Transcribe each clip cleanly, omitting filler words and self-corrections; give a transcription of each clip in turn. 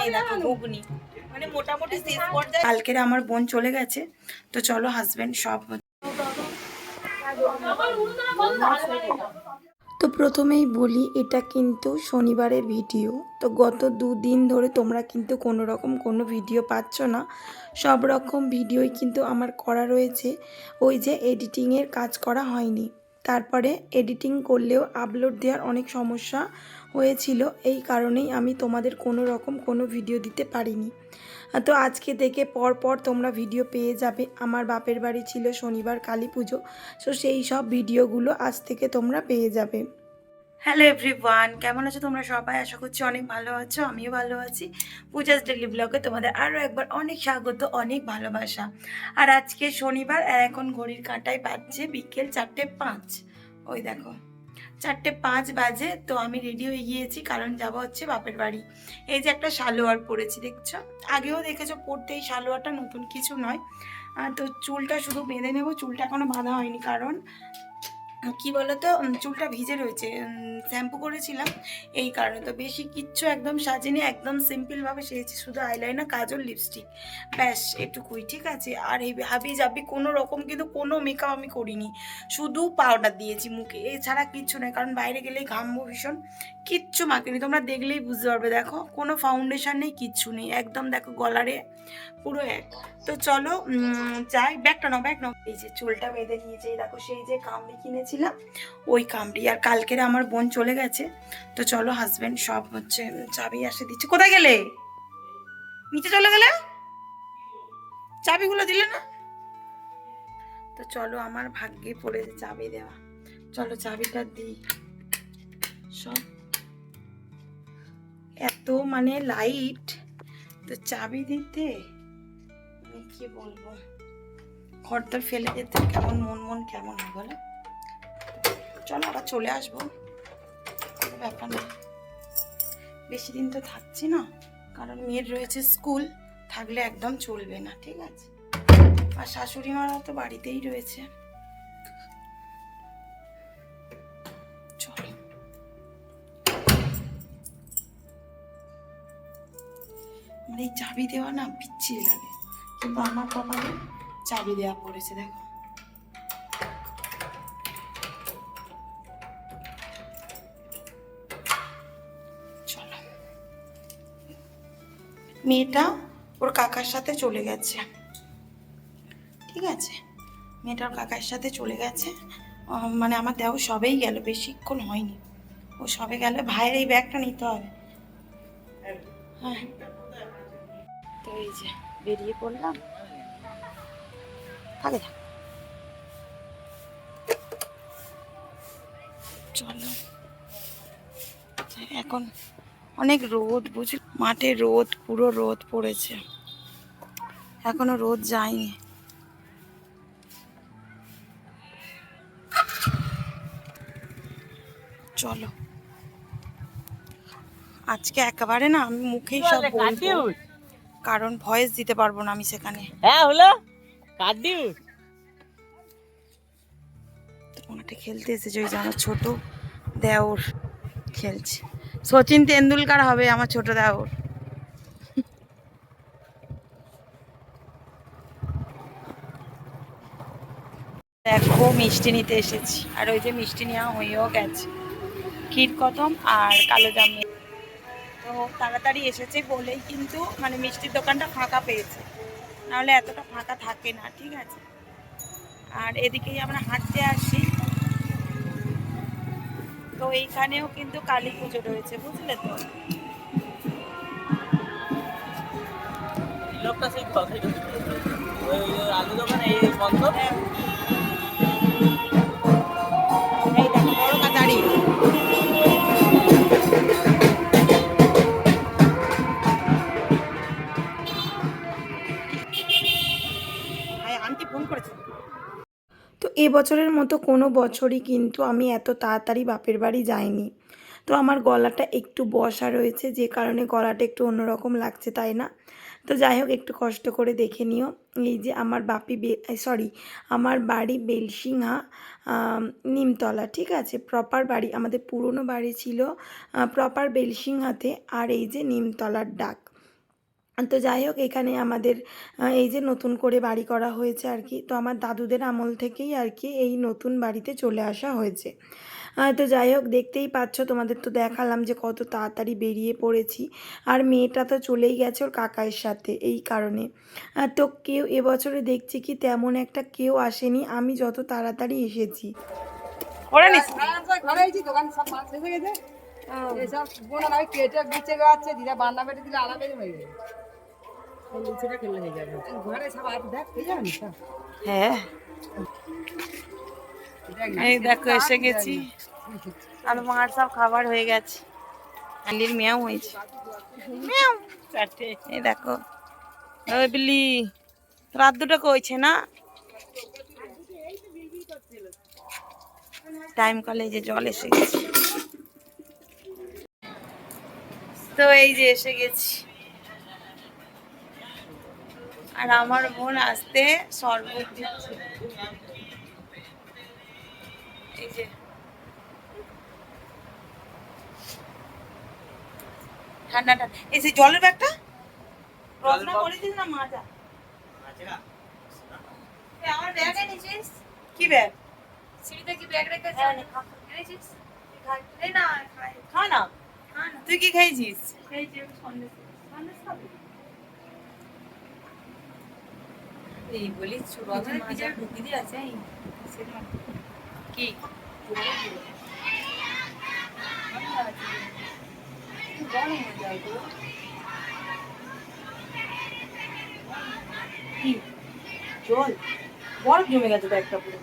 এই দেখো ঘুগনি মানে মোটামুটি শেষ পর্যায়ে। কালকের আমার বোন চলে গেছে, তো চলো হাজবেন্ড সব। তো প্রথমেই বলি এটা কিন্তু শনিবারের ভিডিও। তো গত 2 দিন ধরে তোমরা কিন্তু কোনো রকম কোনো ভিডিও পাচ্ছ না। সব রকম ভিডিওই কিন্তু আমার করা রয়েছে, ওই যে এডিটিংয়ের কাজ করা হয়নি। তারপরে এডিটিং করলেও আপলোড দেওয়ার অনেক সমস্যা হয়েছিল, এই কারণেই আমি তোমাদের কোনো রকম কোনো ভিডিও দিতে পারিনি। তো আজকে থেকে পর তোমরা ভিডিও পেয়ে যাবে। আমার বাপের বাড়ি ছিল শনিবার কালী পুজো, সো সেই সব ভিডিওগুলো আজ থেকে তোমরা পেয়ে যাবে। হ্যালো এভরিওয়ান, কেমন আছো তোমরা সবাই? আশা করছি অনেক ভালো আছো, আমিও ভালো আছি। পূজাস ডেলি ব্লগে তোমাদের আরও একবার অনেক স্বাগত, অনেক ভালোবাসা। আর আজকে শনিবার, আর এখন ঘড়ির কাঁটায় বাজছে বিকেল 4:05। ওই দেখো 4:05 বাজে। তো আমি রেডি হয়ে গিয়েছি, কারণ যাব হচ্ছে বাপের বাড়ি। এই যে একটা সালোয়ার পরেছি দেখছো, আগেও দেখেছো পরতে, এই সালোয়ারটা নতুন কিছু নয়। তো চুলটা শুধু বেঁধে নেবো, চুলটা এখনো বাঁধা হয়নি, কারণ কি বলতো চুলটা ভিজে রয়েছে, শ্যাম্পু করেছিলাম এই কারণে। তো বেশি কিচ্ছু একদম সাজিনি, একদম সিম্পলভাবে সেরেছি, শুধু আইলাইনার, কাজল, লিপস্টিক, ব্যাস এটুকুই, ঠিক আছে। আর এই হাবি জাবি কোনো রকম কিন্তু কোনো মেকআপ আমি করিনি, শুধু পাউডার দিয়েছি মুখে, এছাড়া কিচ্ছু নয়, কারণ বাইরে গেলেই ঘামবো ভীষণ। কিচ্ছু মাখিনি, তোমরা দেখলেই বুঝতে পারবে। দেখো কোনো ফাউন্ডেশন নেই, কিচ্ছু নেই, একদম দেখো গলারে পুরো এক। তো চলো যাই, ব্যাগটা নাও, ব্যাগ নাও। এই যে চুলটা বেঁধে নিয়েছে, দেখো সেই যে কামড়ি কিনেছিলাম ওই কামড়ি। আর কালকের আমার বোন চলে গেছে, তো চলো হাজবেন্ড সব হচ্ছে চাবি আসে দিচ্ছে। কোথায় গেলে? নিচে চলে গেলে, চাবিগুলো দিলে না। তো চলো, আমার ভাগ্যে পড়েছে চাবি দেওয়া, চলো চাবিটা দিই। সব এত মানে লাইট, তো চাবি দিতে মানে কি বলবো, ঘরটা ফেলে যেতে কেমন মন কেমন হয় বলো। চলো আবার চলে আসবো, কোনো ব্যাপার না, বেশি দিন তো থাকছি না, কারণ মেয়ের রয়েছে স্কুল, থাকলে একদম চলবে না, ঠিক আছে। আর শাশুড়ি মারা তো বাড়িতেই রয়েছে। চলো, মানে এই চাবি দেওয়া না বিচ্ছিরি লাগে, কিন্তু আমার কপালে চাবি দেওয়া পড়েছে দেখো। চলো, মেয়েটা ওর কাকার সাথে চলে গেছে, ঠিক আছে, মেয়েটা ওর কাকার সাথে চলে গেছে। মানে আমার দেওয়া সবেই গেল, বেশিক্ষণ হয়নি, ও সবে গেল। ভাইয়ের এই ব্যাগটা নিতে হবে। হ্যাঁ, তো এই যে বেরিয়ে পড়লাম, থাকে থাক। চলো, এখন অনেক রোদ, বুঝলি মাঠে রোদ, পুরো রোদ পড়েছে, এখনো রোদ যায়নি। চলো, আজকে একেবারে না আমি মুখেই সব বলবো, কারণ ভয়েস দিতে পারবো না আমি সেখানে। হ্যাঁ হলো কাটিউ মাঠে খেলতে এসেছে, ওই যে আমার ছোট দেওর খেলছে, সচিন তেন্ডুলকার হবে আমার ছোট দেওর। দেখো মিষ্টি নিতে এসেছি, আর ওই যে মিষ্টি নেওয়া হয়েও গেছে, ক্ষীর কদম আর কালো জাম। তো তাড়াতাড়ি এসেছে বলেই কিন্তু মানে মিষ্টির দোকানটা ফাঁকা পেয়েছে, নাহলে এতটা ফাঁকা থাকে না, ঠিক আছে। আর এদিকেই আমরা হাঁটতে আসি, তো এইখানেও কিন্তু কালী পুজো রয়েছে, বুঝলে তো। লোকটা সেই ওই আলু দোকানে এই বন্ধ। এই দেখো বড় কাতারি, আন্টি ফোন করেছে। তো এবছরের মতো কোনো বছরই কিন্তু আমি এত তাড়াতাড়ি বাপের বাড়ি যাইনি। তো আমার গলাটা একটু বসা রয়েছে, যে কারণে গলাটা একটু অন্যরকম লাগছে, তাই না? তো যাই হোক, একটু কষ্ট করে দেখে নিও। এই যে আমার আমার বাড়ি বেলসিংহা, নিমতলা, ঠিক আছে। প্রপার বাড়ি আমাদের পুরনো বাড়ি ছিল প্রপার বেলসিংহাতে, আর এই যে নিমতলার ডাক, তো যাই হোক এখানে আমাদের এই যে নতুন করে বাড়ি করা হয়েছে আর কি। তো আমার দাদুদের আমল থেকেই আর কি এই নতুন বাড়িতে চলে আসা হয়েছে। তো যাই হোক দেখতেই পাচ্ছ, তোমাদের তো দেখালাম যে কত তাড়াতাড়ি বেরিয়ে পড়েছি। আর মেয়েটা তো চলেই গেছে ওর কাকার সাথে এই কারণে। তো কেউ এবছরে দেখছি কি তেমন একটা কেউ আসেনি, আমি যত তাড়াতাড়ি এসেছি। ওরা নিস ঘরে আছি, দোকান সব মাছ এসে গেছে। এসব বোনা নয় কেটে গুছে বেড়াচ্ছে, দিদা বান্না বেটে দিলে আলাদা হয়ে যাবে। এই লুচিটা খেলে হয়ে যাবে। ঘরে সব আছে, দেখ হয়ে যাবে না? হ্যাঁ এই দেখো এসে গেছি, আর মার সব খাবার হয়ে গেছে। আলির মেয়াও হয়েছে, মেয়াও চারটে। এই দেখো ওই বিলি রাত দুটো কইছে না, টাইম কলে যে জল এসে গেছে। তো এই যে এসে গেছি, আর আমার বোন আসতে শরবত দিচ্ছে। এই যে ঠান্ডা ঠান্ডা, এই যে জলের ব্যাগটা রচনা করে দিস না মাজা। আমার ব্যাগ এনেছিস? কি ব্যাগ? সিঁড়িতে কি ব্যাগ রেখেছিস? এনেছিস? এই না খা না, তুই কি খেয়েছিস? খেয়েছি সন্দেশ। সন্দেশ খাবি? এই বলিস রচনা মাজা ঢুকি দিয়ে আছে কি গরম হয়ে যায় তো কি জল বরফ জমে গেছে ব্যাগটা পুরো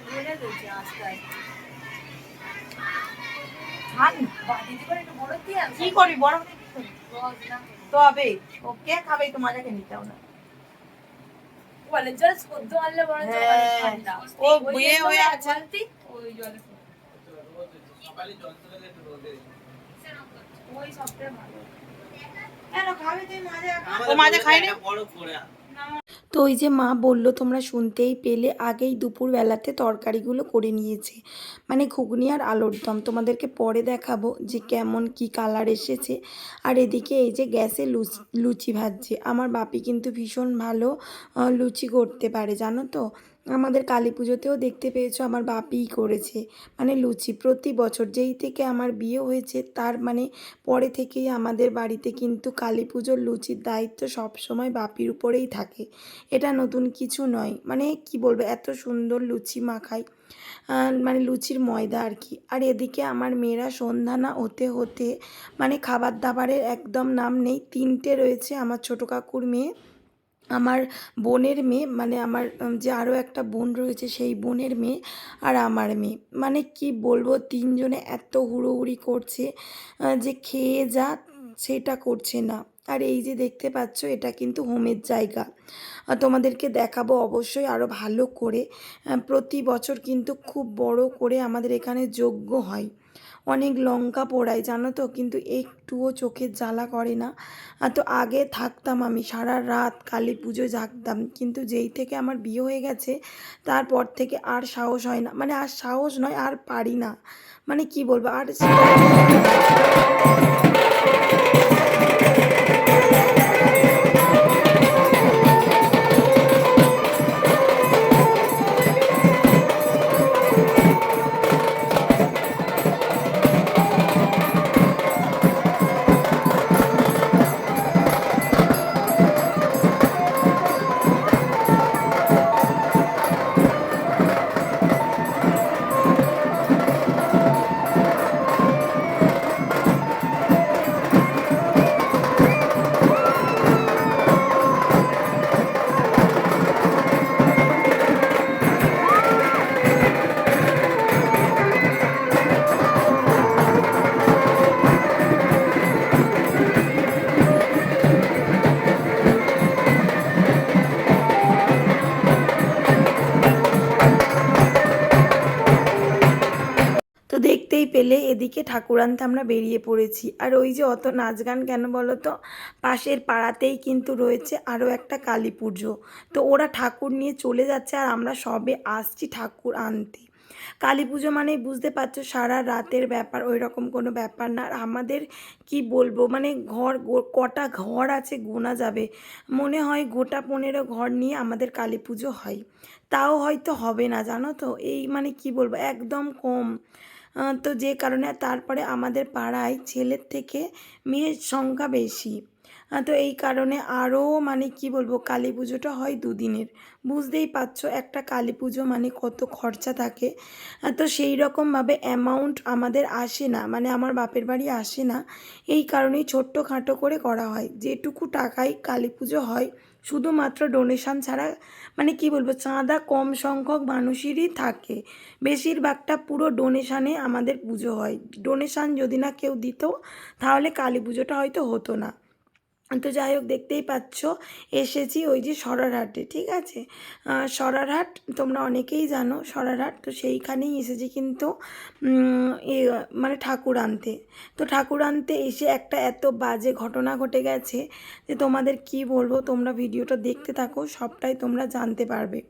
গলে গেছে আস্তে আস্তে। কি করবি বরফ দিয়ে কি করবি? তবে ও কে খাবে তো মাজাকে নিতেও না। ও বুয়ে হয়ে আছে ওই জলে ওই সবটাই ভালো। কেন খাবে তুই মাজা? ও মাজা খায়নি বরফ করে। তো ওই যে মা বলল তোমরা শুনতেই পেলে, আগেই দুপুরবেলাতে তরকারিগুলো করে নিয়েছে, মানে ঘুগনি আর আলুর দম। তোমাদেরকে পরে দেখাবো যে কেমন কি কালার এসেছে। আর এদিকে এই যে গ্যাসে লুচি ভাজছে। আমার বাপি কিন্তু ভীষণ ভালো লুচি করতে পারে জানো তো। আমাদের কালী পুজোতেও দেখতে পেয়েছো আমার বাপিই করেছে, মানে লুচি প্রতি বছর যেই থেকে আমার বিয়ে হয়েছে তার মানে পরে থেকেই আমাদের বাড়িতে কিন্তু কালী পুজোর লুচির দায়িত্ব সব সময় বাপির উপরেই থাকে। এটা নতুন কিছু নয়, মানে কি বলবো এত সুন্দর লুচি মাখায়, মানে লুচির ময়দা আর কি। আর এদিকে আমার মেয়েরা সন্ধ্যা না হতে হতে মানে খাবার দাবারের একদম নাম নেই। তিনটে রয়েছে, আমার ছোটো কাকুর মেয়ে, আমার বোনের মেয়ে, মানে আমার যে আরও একটা বোন রয়েছে সেই বোনের মেয়ে, আর আমার মেয়ে। মানে কি বলবো তিনজনে এত হুড়োহুড়ি করছে যে খেয়ে যা সেটা করছে না। আর এই যে দেখতে পাচ্ছ এটা কিন্তু হোমের জায়গা, তোমাদেরকে দেখাবো অবশ্যই আরও ভালো করে। প্রতি বছর কিন্তু খুব বড় করে আমাদের এখানে যজ্ঞ হয়, অনেক লঙ্কা পোড়ায় জানো তো, কিন্তু একটুও চোখের জ্বালা করে না। তো আগে থাকতাম আমি সারা রাত কালী পুজো জাগতাম, কিন্তু যেই থেকে আমার বিয়ে হয়ে গেছে তারপর থেকে আর সাহস হয় না, মানে আর সাহস নয় আর পারি না, মানে কি বলবো আর তো দেখতেই পেলে এদিকে ঠাকুর আনতে আমরা বেরিয়ে পড়েছি। আর ওই যে অত নাচ গান কেন বলো তো, পাশের পাড়াতেই কিন্তু রয়েছে আরও একটা কালী পুজো। তো ওরা ঠাকুর নিয়ে চলে যাচ্ছে আর আমরা সবে আসছি ঠাকুর আনতে। কালী পুজো মানেই বুঝতে পারছো সারা রাতের ব্যাপার, ওই রকম কোনো ব্যাপার না। আর আমাদের কি বলবো মানে কটা ঘর আছে গোনা যাবে, মনে হয় গোটা 15 ঘর নিয়ে আমাদের কালী পুজো হয়, তাও হয়তো হবে না জানো তো, এই মানে কি বলবো একদম কম। তো যে কারণে তারপরে আমাদের পাড়ায় ছেলের থেকে মেয়ের সংখ্যা বেশি। তো এই কারণে আরও মানে কি বলবো কালী পুজোটা হয় 2 দিনের। বুঝতেই পারছো একটা কালী পুজো মানে কত খরচা থাকে। তো সেই রকমভাবে অ্যামাউন্ট আমাদের আসে না, মানে আমার বাপের বাড়ি আসে না, এই কারণেই ছোট্টখাটো করে করা হয়। যেটুকু টাকায় কালী পুজো হয় শুধুমাত্র ডোনেশন ছাড়া, মানে কি বলবো চাঁদা কম সংখ্যক মানুষেরই থাকে, বেশিরভাগটা পুরো ডোনেশানে আমাদের পুজো হয়। ডোনেশান যদি না কেউ দিত তাহলে কালী পুজোটা হয়তো হতো না। তো যাই হোক দেখতেই পাচ্ছ এসেছি ওই যে সরারহাটে, ঠিক আছে। সরারহাট তোমরা অনেকেই জানো সরারহাট, তো সেইখানেই এসেছি কিন্তু মানে ঠাকুর আনতে। তো ঠাকুর আনতে এসে একটা এত বাজে ঘটনা ঘটে গেছে যে তোমাদের কি বলবো, তোমরা ভিডিওটা দেখতে থাকো সবটাই তোমরা জানতে পারবে।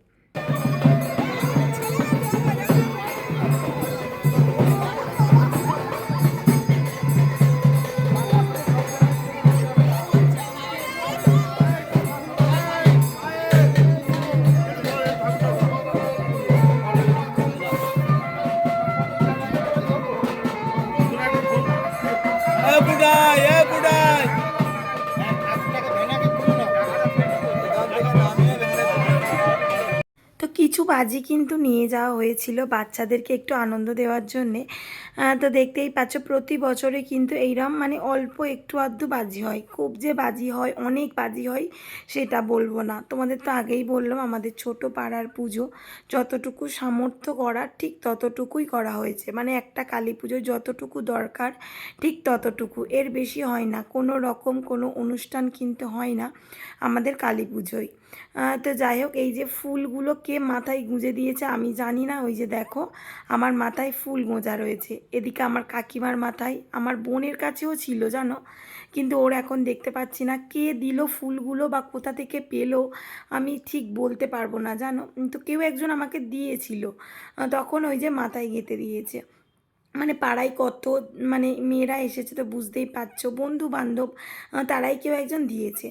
বুড়াই বুড়াই তো কিছু বাজি কিন্তু নিয়ে যাওয়া হয়েছিল বাচ্চাদেরকে একটু আনন্দ দেওয়ার জন্যে। তো দেখতেই পাচ্ছ প্রতি বছরে কিন্তু এইরকম মানে অল্প একটু আধটু বাজি হয়, খুব যে বাজি হয় অনেক বাজি হয় সেটা বলবো না। তোমাদের তো আগেই বললাম আমাদের ছোট পাড়ার পুজো, যতটুকু সামর্থ্য করার ঠিক ততটুকুই করা হয়েছে, মানে একটা কালী পুজো যতটুকু দরকার ঠিক ততটুকু, এর বেশি হয় না। কোনো রকম কোনো অনুষ্ঠান কিন্তু হয় না আমাদের কালী পুজোয়। তো যাই হোক এই যে ফুলগুলো কে মাথায় গুঁজে দিয়েছে আমি জানি না, ওই যে দেখো আমার মাথায় ফুল গোঁজা রয়েছে, এদিকে আমার কাকিমার মাথায়, আমার বোনের কাছেও ছিল জানো, কিন্তু ওর এখন দেখতে পাচ্ছি না। কে দিল ফুলগুলো বা কোথা থেকে পেলো আমি ঠিক বলতে পারবো না জানো, তো কেউ একজন আমাকে দিয়েছিল, তখন ওই যে মাথায় গেঁথে দিয়েছে। মানে পাড়ায় কত মানে মেয়েরা এসেছে তো বুঝতেই পারছো, বন্ধু বান্ধব তারাই কেউ একজন দিয়েছে।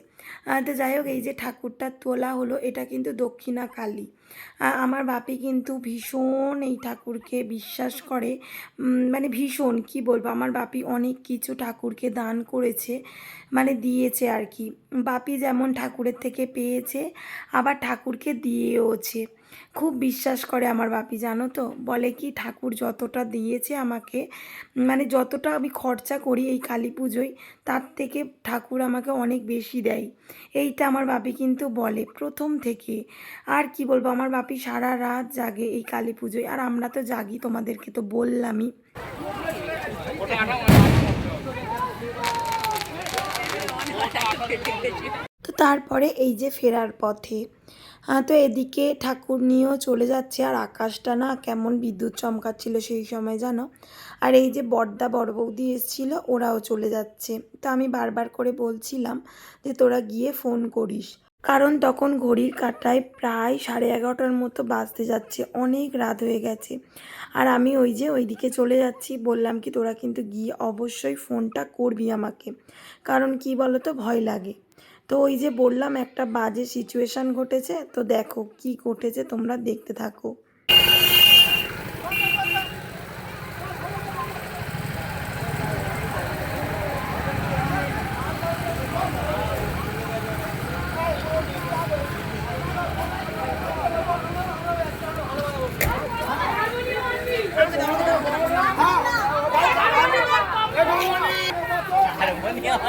তো যাই হোক এই যে ঠাকুরটা তোলা হলো এটা কিন্তু দক্ষিণা কালী। আমার বাপি কিন্তু ভীষণ এই ঠাকুরকে বিশ্বাস করে, মানে ভীষণ কি বলবো, আমার বাপি অনেক কিছু ঠাকুরকে দান করেছে, মানে দিয়েছে আর কি। বাপি যেমন ঠাকুরের থেকে পেয়েছে আবার ঠাকুরকে দিয়েওছে, খুব বিশ্বাস করে আমার বাপি জানো তো, বলে কি ঠাকুর যতটা দিয়েছে আমাকে, মানে যতটা আমি খরচা করি এই কালী পুজোয় তার থেকে ঠাকুর আমাকে অনেক বেশি দেয়, এইটা আমার বাপি কিন্তু বলে প্রথম থেকে। আর কি বলবো আমার বাপি সারা রাত জাগে এই কালী পুজোয়, আর আমরা তো জাগি তোমাদেরকে তো বললামই। তো তারপরে এই যে ফেরার পথে তো এদিকে ঠাকুর নিয়েও চলে যাচ্ছে, আর আকাশটা না কেমন বিদ্যুৎ চমকাচ্ছিল সেই সময় জানো। আর এই যে বড়দা বড় বৌদি এসেছিলো ওরাও চলে যাচ্ছে, তো আমি বারবার করে বলছিলাম যে তোরা গিয়ে ফোন করিস, কারণ তখন ঘড়ির কাঁটায় প্রায় 11:30টার মতো বাজতে যাচ্ছে, অনেক রাত হয়ে গেছে। আর আমি ওই যে ওইদিকে চলে যাচ্ছি, বললাম কি তোরা কিন্তু গিয়ে অবশ্যই ফোনটা করবি আমাকে, কারণ কি বলো তো ভয় লাগে। তো ওই যে বললাম একটা বাজে সিচুয়েশান ঘটেছে, তো দেখো কি ঘটেছে তোমরা দেখতে থাকো।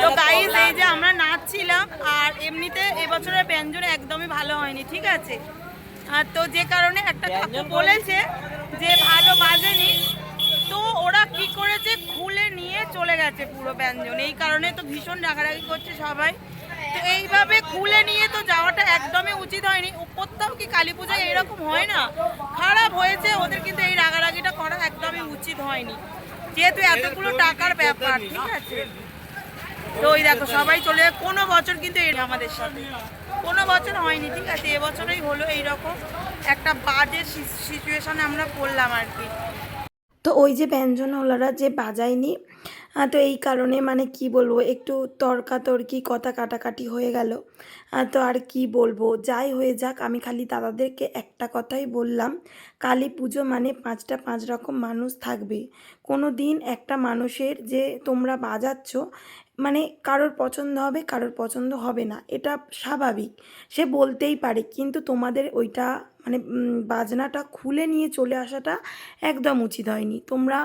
তো গাইস এই যে আমরা নাচছিলাম, আর এমনিতে এবছরের ব্যঞ্জন একদমই ভালো হয়নি, ঠিক আছে। আর তো যে কারণে একটা কাকু বলেছে যে ভালো বাজেনি, তো ওরা কি করেছে খুলে নিয়ে চলে গেছে পুরো ব্যঞ্জন, এই কারণে তো ভীষণ রাগারাগি করছে সবাই। তো এইভাবে খুলে নিয়ে তো যাওয়াটা একদমই উচিত হয়নি, কোথাও কি কালী পূজায় এরকম হয় না, খারাপ হয়েছে ওদের, কিন্তু এই রাগারাগিটা করা একদমই উচিত হয়নি, যেহেতু এতগুলো টাকার ব্যাপার, ঠিক আছে। তো ওই দেখো সবাই চলে, কোনো বছর কিন্তু এটা আমাদের সাথে। কোনো বছর হয়নি, ঠিক আছে, এবছরই হলো এইরকম একটা বাজে সিচুয়েশনে আমরা পড়লাম আর কি। তো ওই যে ব্যঞ্জনওয়ালারা যে বাজায়নি, তো এই কারণে মানে কি বলবো, একটু তর্কাতর্কি কথা কাটাকাটি হয়ে গেল। তো আর কি বলবো, যাই হয়ে যাক, আমি খালি দাদাদেরকে একটা কথাই বললাম, কালী পুজো মানে 5টা 5 রকম মানুষ থাকবে। কোনো দিন একটা মানুষের যে তোমরা বাজাচ্ছ, মানে কারোর পছন্দ হবে কারোর পছন্দ হবে না, এটা স্বাভাবিক, সে বলতেই পারে, কিন্তু তোমাদের ওইটা মানে বাজনাটা খুলে নিয়ে চলে আসাটা একদম উচিত হয়নি। তোমরা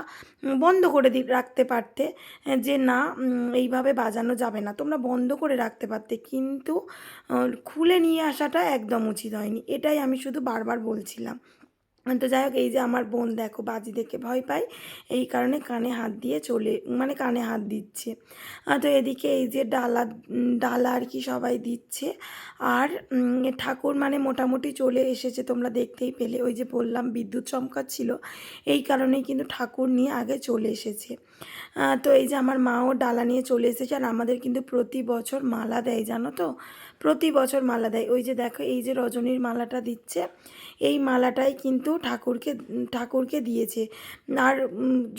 বন্ধ করে রাখতে পারতে, যে না এইভাবে বাজানো যাবে না, তোমরা বন্ধ করে রাখতে পারতে, কিন্তু খুলে নিয়ে আসাটা একদম উচিত হয়নি, এটাই আমি শুধু বারবার বলছিলাম। তো যাই হোক, এই যে আমার বোন দেখো বাজি দেখে ভয় পায়, এই কারণে কানে হাত দিয়ে মানে কানে হাত দিচ্ছে। তো এদিকে এই যে ডালা আর কি সবাই দিচ্ছে। আর ঠাকুর মানে মোটামুটি চলে এসেছে, তোমরা দেখতেই পেলে, ওই যে বললাম বিদ্যুৎ চমকাচ্ছিল, এই কারণেই কিন্তু ঠাকুর নিয়ে আগে চলে এসেছে। তো এই যে আমার মাও ডালা নিয়ে চলে এসেছে, আর আমাদের কিন্তু প্রতি বছর মালা দেয়, জানো তো, প্রতি বছর মালা দেয়। ওই যে দেখো এই যে রজনীর মালাটা দিচ্ছে, এই মালাটাই কিন্তু ঠাকুরকে দিয়েছে, আর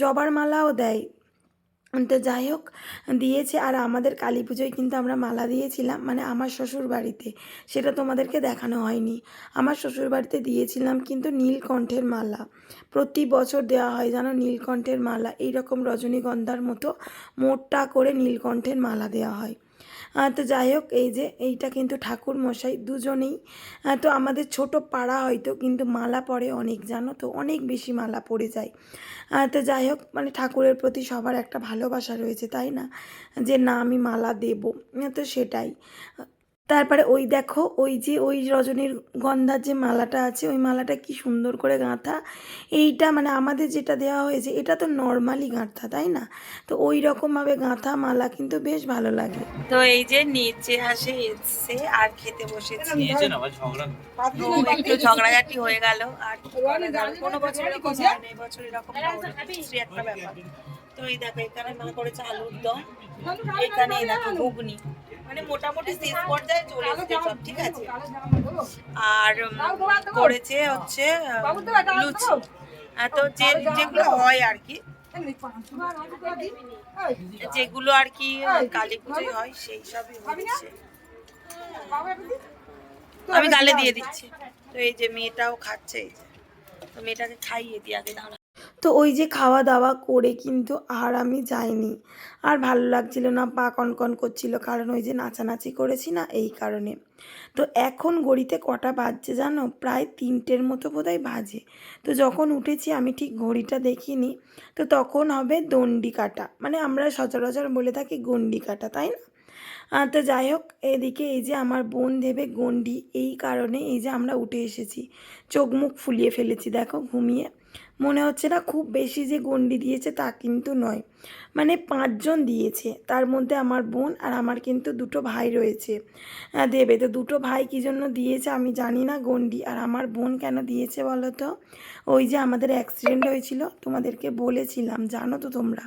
জবার মালাও দেয়। তো যাই হোক দিয়েছে। আর আমাদের কালী পুজোয় কিন্তু আমরা মালা দিয়েছিলাম, মানে আমার শ্বশুর বাড়িতে, সেটা তোমাদেরকে দেখানো হয়নি, আমার শ্বশুর বাড়িতে দিয়েছিলাম কিন্তু নীলকণ্ঠের মালা। প্রতি বছর দেওয়া হয় জানো নীলকণ্ঠের মালা, এইরকম রজনীগন্ধার মতো মোটা করে নীলকণ্ঠের মালা দেওয়া হয়। তো যাই হোক, এই যে এইটা কিন্তু ঠাকুর মশাই দুজনেই, তো আমাদের ছোট পাড়া হয়তো, কিন্তু মালা পড়ে অনেক, জানো তো, অনেক বেশি মালা পড়ে যায়। তো যাই হোক, মানে ঠাকুরের প্রতি সবার একটা ভালোবাসা রয়েছে, তাই না, যে না আমি মালা দেব, তো সেটাই। তারপরে ওই দেখো ওই যে ওই রজনীর গন্ধার যে মালাটা আছে, ওই মালাটা কি সুন্দর করে গাঁথা। এইটা মানে আমাদের যেটা দেওয়া হয়েছে এটা তো নর্মালি গাঁথা, তাই না, তো ওই রকমভাবে গাঁথা মালা কিন্তু বেশ ভালো লাগে। তো এই যে নিচে এসে আর খেতে বসেছি, নিয়েছেন আবার ঝগড়া তো একটু ঝগড়াঝাটি হয়ে গেল, আর কি করা যাবে, কোনো বছর এরকম হয় না, এই বছর এরকম বিশ্রী একটা ব্যাপার। তো এই দেখো এখানে মা করেছে আলুর দম, এখানে এই দেখো ঘুগনি, মানে মোটামুটি শেষ পর্যায়ে চলে এসেছে সব, ঠিক আছে। আর করেছে হচ্ছে লুচি, তো যেগুলো হয় আর কি, যেগুলো আর কি কালী পুজোয় হয় সেই সবই হচ্ছে। আমি গালে দিয়ে দিচ্ছি। তো এই যে মেয়েটাও খাচ্ছে, এই যে, তো মেয়েটাকে খাইয়ে দিই আগে, দাঁড়া। তো ওই যে খাওয়া দাওয়া করে কিন্তু আর আমি যাইনি, আর ভালো লাগছিল না, পা কনকন করছিল, কারণ ওই যে নাচানাচি করেছি না, এই কারণে। তো এখন ঘড়িতে কটা বাজছে জানো, প্রায় 3টের মতো বোধহয় বাজে। তো যখন উঠেছি আমি ঠিক ঘড়িটা দেখিনি, তো তখন হবে দণ্ডি কাটা, মানে আমরা সচরাচর বলে থাকি গণ্ডি কাটা, তাই না। তো যাই হোক, এদিকে এই যে আমার বোন দেবে গণ্ডি, এই কারণে এই যে আমরা উঠে এসেছি, চোখ মুখ ফুলিয়ে ফেলেছি দেখো ঘুমিয়ে, মনে হচ্ছে না খুব বেশি যে গণ্ডি দিয়েছে তা কিন্তু নয়, মানে 5 জন দিয়েছে, তার মধ্যে আমার বোন আর আমার কিন্তু 2টো ভাই রয়েছে দেবে। তো 2টো ভাই কী জন্য দিয়েছে আমি জানি না গণ্ডি, আর আমার বোন কেন দিয়েছে বলো তো, ওই যে আমাদের অ্যাক্সিডেন্ট হয়েছিল, তোমাদেরকে বলেছিলাম, জানো তো তোমরা,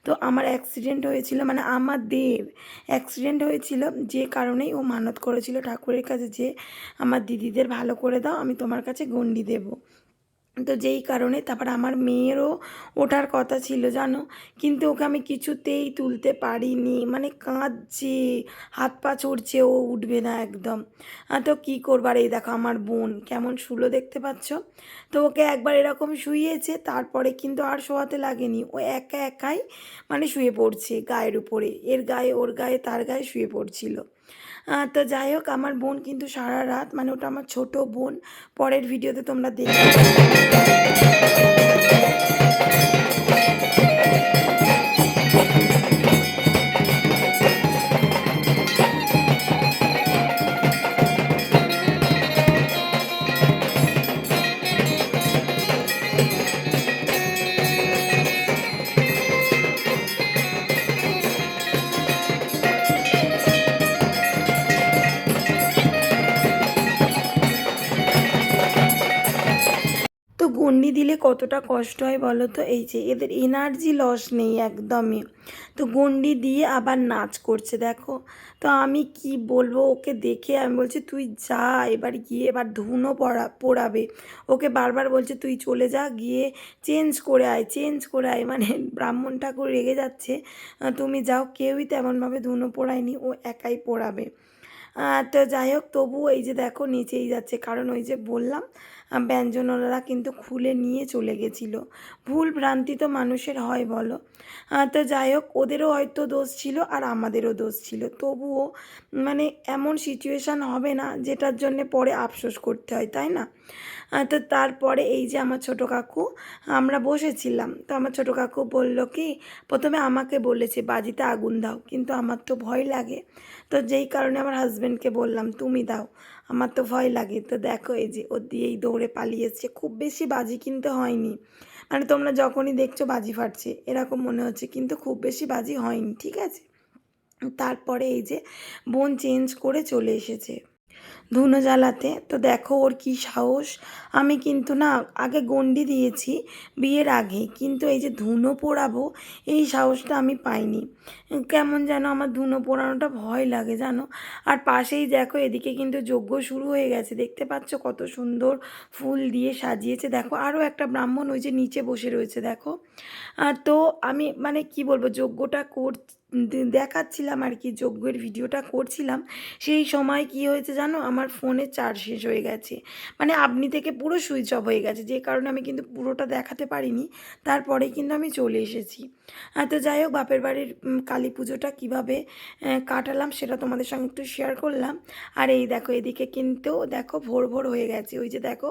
তো আমার অ্যাক্সিডেন্ট হয়েছিল, মানে আমাদের অ্যাক্সিডেন্ট হয়েছিল, যে কারণেই ও মানত করেছিল ঠাকুরের কাছে যে আমার দিদিদের ভালো করে দাও, আমি তোমার কাছে গণ্ডি দেবো। তো যেই কারণে তারপর আমার মেয়েরও ওঠার কথা ছিল জানো, কিন্তু ওকে আমি কিছুতেই তুলতে পারিনি, মানে কাঁদছে, হাত পা চড়ছে, ও উঠবে না একদম। তো কী করবার, এই দেখো আমার বোন কেমন শুলো দেখতে পাচ্ছ, তো ওকে একবার এরকম শুইয়েছে, তারপরে কিন্তু আর শোয়াতে লাগেনি, ও একা একাই মানে শুয়ে পড়ছে গায়ের উপরে, এর গায়ে ওর গায়ে তার গায়ে শুয়ে পড়ছিল। তো যাই হোক, আমার বোন কিন্তু সারা রাত, মানে ওটা আমার ছোট বোন, পরের ভিডিওতে তোমরা দেখবে। তো গণ্ডি দিলে কতটা কষ্ট হয় বলো তো, এই যে এদের এনার্জি লস নেই একদমই, তো গন্ডি দিয়ে আবার নাচ করছে দেখো। তো আমি কি বলবো, ওকে দেখে আমি বলছি তুই যা, এবার গিয়ে এবার ধুনো পোড়াবে। ওকে বারবার বলছে তুই চলে যা, গিয়ে চেঞ্জ করে আয়, চেঞ্জ করে আয়, মানে ব্রাহ্মণ ঠাকুর রেগে যাচ্ছে, তুমি যাও। কেউই তেমনভাবে ধুনো পোড়ায়নি, ও একাই পোড়াবে। তো যাই হোক, তবুও এই যে দেখো নিচেই যাচ্ছে, কারণ ওই যে বললাম ব্যঞ্জনওয়ালারা কিন্তু খুলে নিয়ে চলে গেছিলো। ভুল ভ্রান্তি তো মানুষের হয় বলো। তো যাই হোক, ওদেরও হয়তো দোষ ছিল আর আমাদেরও দোষ ছিল, তবুও মানে এমন সিচুয়েশান হবে না যেটার জন্যে পরে আফসোস করতে হয়, তাই না? তো তারপরে এই যে আমার ছোটো কাকু, আমরা বসেছিলাম, তো আমার ছোটো কাকু বলল কি, প্রথমে আমাকে বলেছে বাজিতে আগুন দাও, কিন্তু আমার তো ভয় লাগে, তো যেই কারণে আমার হাজব্যান্ডকে বললাম তুমি দাও, আমার তো ভয় লাগে। তো দেখো এই যে ও দিয়েই দৌড়ে পালিয়েছে, খুব বেশি বাজি কিনতে হয়নি, মানে তোমরা যখনই দেখছো বাজি ফাটছে এরকম মনে হচ্ছে, কিন্তু খুব বেশি বাজি হয়নি, ঠিক আছে। তারপরে এই যে বোন চেঞ্জ করে চলে এসেছে ধুনো জ্বালাতে। তো দেখো ওর কী সাহস। আমি কিন্তু না আগে গন্ডি দিয়েছি বিয়ের আগে, কিন্তু এই যে ধুনো পোড়াবো এই সাহসটা আমি পাইনি। কেমন যেন আমার ধুনো পোড়ানোটা ভয় লাগে জানো। আর পাশেই দেখো এদিকে কিন্তু যজ্ঞ শুরু হয়ে গেছে, দেখতে পাচ্ছ কত সুন্দর ফুল দিয়ে সাজিয়েছে। দেখো আরও একটা ব্রাহ্মণ ওই যে নিচে বসে রয়েছে দেখো। তো আমি মানে কি বলবো, যজ্ঞটা দেখাচ্ছিলাম আর কি, যজ্ঞের ভিডিওটা করছিলাম, সেই সময় কি হয়েছে জানো, আমার ফোনে চার্জ শেষ হয়ে গেছে, মানে আপনি থেকে পুরো সুইচ অফ হয়ে গেছে, যে কারণে আমি কিন্তু পুরোটা দেখাতে পারিনি। তারপরে কিন্তু আমি চলে এসেছি। তো যাই হোক, বাপের বাড়ির কালী পুজোটা কীভাবে কাটালাম সেটা তোমাদের সঙ্গে একটু শেয়ার করলাম। আর এই দেখো এদিকে কিন্তু দেখো ভোর ভোর হয়ে গেছে, ওই যে দেখো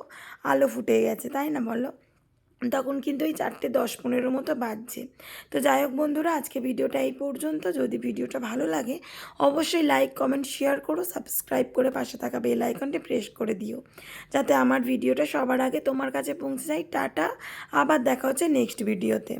আলো ফুটে গেছে, তাই না বলো। তখন কিন্তু ওই 4:10-15 মতো বাজছে। তো যাই হোক বন্ধুরা, আজকে ভিডিওটা এই পর্যন্ত। যদি ভিডিওটা ভালো লাগে অবশ্যই লাইক কমেন্ট শেয়ার করো, সাবস্ক্রাইব করে পাশে থাকা বেল আইকনটি প্রেস করে দিও, যাতে আমার ভিডিওটা সবার আগে তোমার কাছে পৌঁছে যায়। টাটা, আবার দেখা হচ্ছে নেক্সট ভিডিওতে।